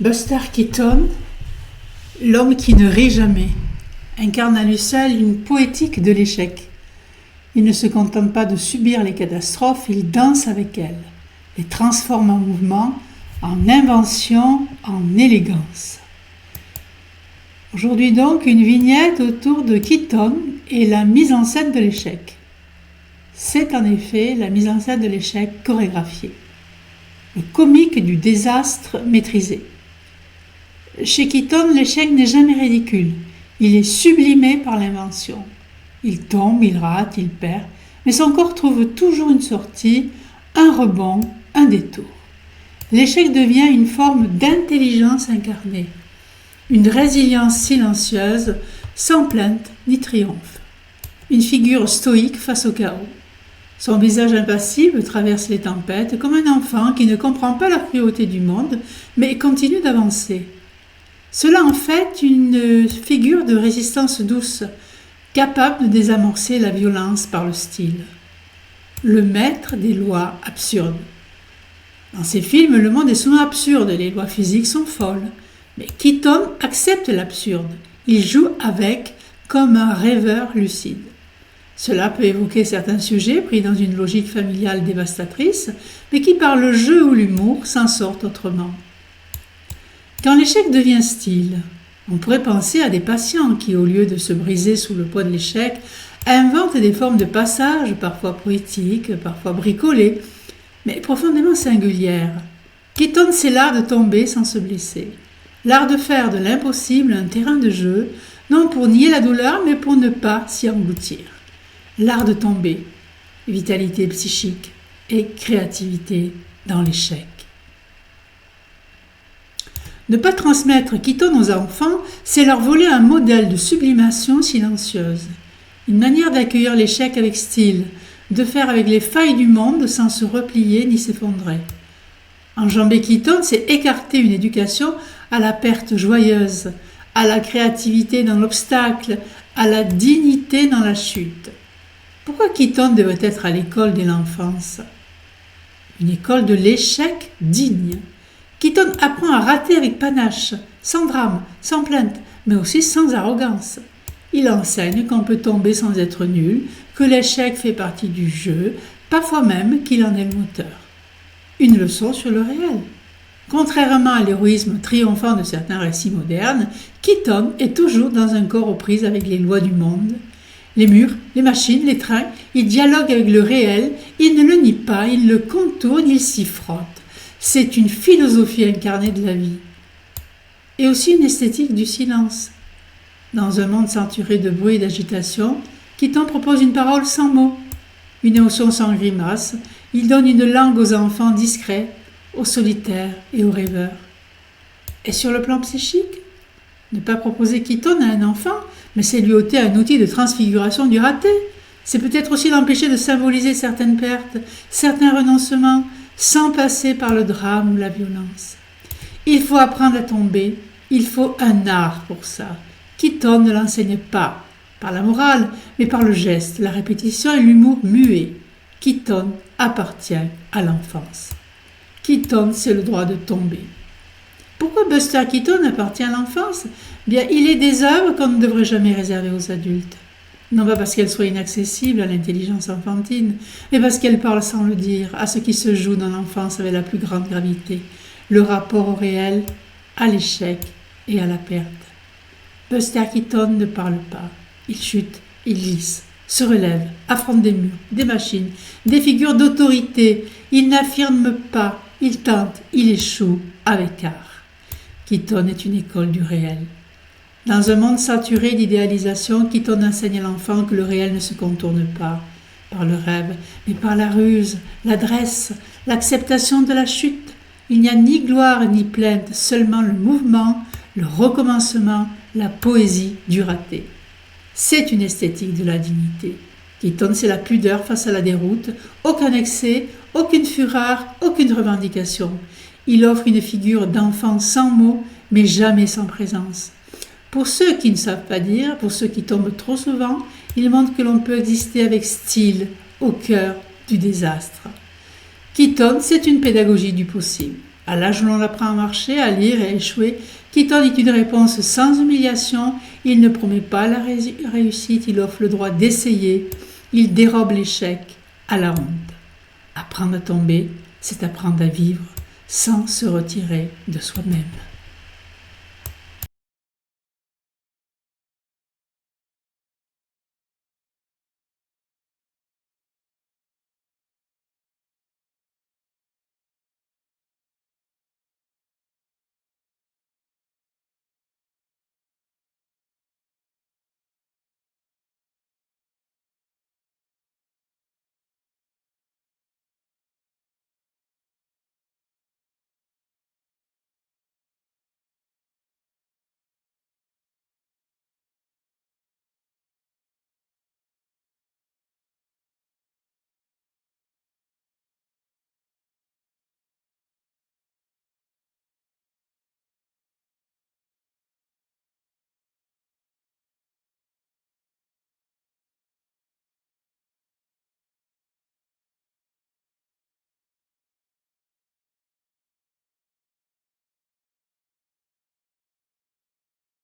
Buster Keaton, l'homme qui ne rit jamais, incarne à lui seul une poétique de l'échec. Il ne se contente pas de subir les catastrophes, il danse avec elles, les transforme en mouvement, en invention, en élégance. Aujourd'hui donc, une vignette autour de Keaton et la mise en scène de l'échec. C'est en effet la mise en scène de l'échec chorégraphiée, le comique du désastre maîtrisé. Chez Keaton, l'échec n'est jamais ridicule, il est sublimé par l'invention. Il tombe, il rate, il perd, mais son corps trouve toujours une sortie, un rebond, un détour. L'échec devient une forme d'intelligence incarnée, une résilience silencieuse, sans plainte ni triomphe. Une figure stoïque face au chaos. Son visage impassible traverse les tempêtes comme un enfant qui ne comprend pas la cruauté du monde, mais continue d'avancer. Cela en fait une figure de résistance douce, capable de désamorcer la violence par le style. Le maître des lois absurdes. Dans ses films, le monde est souvent absurde, les lois physiques sont folles. Mais Keaton accepte l'absurde. Il joue avec comme un rêveur lucide. Cela peut évoquer certains sujets pris dans une logique familiale dévastatrice, mais qui par le jeu ou l'humour s'en sortent autrement. Quand l'échec devient style, on pourrait penser à des patients qui, au lieu de se briser sous le poids de l'échec, inventent des formes de passage, parfois poétiques, parfois bricolées, mais profondément singulières. Keaton, c'est l'art de tomber sans se blesser, l'art de faire de l'impossible un terrain de jeu, non pour nier la douleur, mais pour ne pas s'y engloutir. L'art de tomber, vitalité psychique et créativité dans l'échec. Ne pas transmettre Keaton aux enfants, c'est leur voler un modèle de sublimation silencieuse. Une manière d'accueillir l'échec avec style, de faire avec les failles du monde sans se replier ni s'effondrer. Enjamber Keaton, c'est écarter une éducation à la perte joyeuse, à la créativité dans l'obstacle, à la dignité dans la chute. Pourquoi Keaton devrait être à l'école dès l'enfance ? Une école de l'échec digne. Keaton apprend à rater avec panache, sans drame, sans plainte, mais aussi sans arrogance. Il enseigne qu'on peut tomber sans être nul, que l'échec fait partie du jeu, parfois même qu'il en est le moteur. Une leçon sur le réel. Contrairement à l'héroïsme triomphant de certains récits modernes, Keaton est toujours dans un corps aux prises avec les lois du monde. Les murs, les machines, les trains, il dialogue avec le réel, il ne le nie pas, il le contourne, il s'y frotte. C'est une philosophie incarnée de la vie. Et aussi une esthétique du silence. Dans un monde saturé de bruit et d'agitation, Keaton propose une parole sans mots, une émotion sans grimace. Il donne une langue aux enfants discrets, aux solitaires et aux rêveurs. Et sur le plan psychique, ne pas proposer Keaton à un enfant, mais c'est lui ôter un outil de transfiguration du raté. C'est peut-être aussi l'empêcher de symboliser certaines pertes, certains renoncements, sans passer par le drame ou la violence. Il faut apprendre à tomber, il faut un art pour ça. Keaton ne l'enseigne pas par la morale, mais par le geste, la répétition et l'humour muet. Keaton appartient à l'enfance. Keaton, c'est le droit de tomber. Pourquoi Buster Keaton appartient à l'enfance ? Bien, il est des œuvres qu'on ne devrait jamais réserver aux adultes. Non pas parce qu'elles soient inaccessibles à l'intelligence enfantine, mais parce qu'elles parlent sans le dire à ce qui se joue dans l'enfance avec la plus grande gravité, le rapport au réel, à l'échec et à la perte. Buster Keaton ne parle pas. Il chute, il glisse, se relève, affronte des murs, des machines, des figures d'autorité. Il n'affirme pas, il tente, il échoue avec art. Keaton est une école du réel. Dans un monde saturé d'idéalisation, Keaton enseigne à l'enfant que le réel ne se contourne pas par le rêve, mais par la ruse, l'adresse, l'acceptation de la chute. Il n'y a ni gloire ni plainte, seulement le mouvement, le recommencement, la poésie du raté. C'est une esthétique de la dignité. Keaton, c'est la pudeur face à la déroute, aucun excès, aucune fureur, aucune revendication. Il offre une figure d'enfant sans mots, mais jamais sans présence. Pour ceux qui ne savent pas dire, pour ceux qui tombent trop souvent, il montre que l'on peut exister avec style au cœur du désastre. Keaton, c'est une pédagogie du possible. À l'âge où l'on apprend à marcher, à lire et à échouer, Keaton dit une réponse sans humiliation. Il ne promet pas la réussite, il offre le droit d'essayer. Il dérobe l'échec à la honte. Apprendre à tomber, c'est apprendre à vivre sans se retirer de soi-même.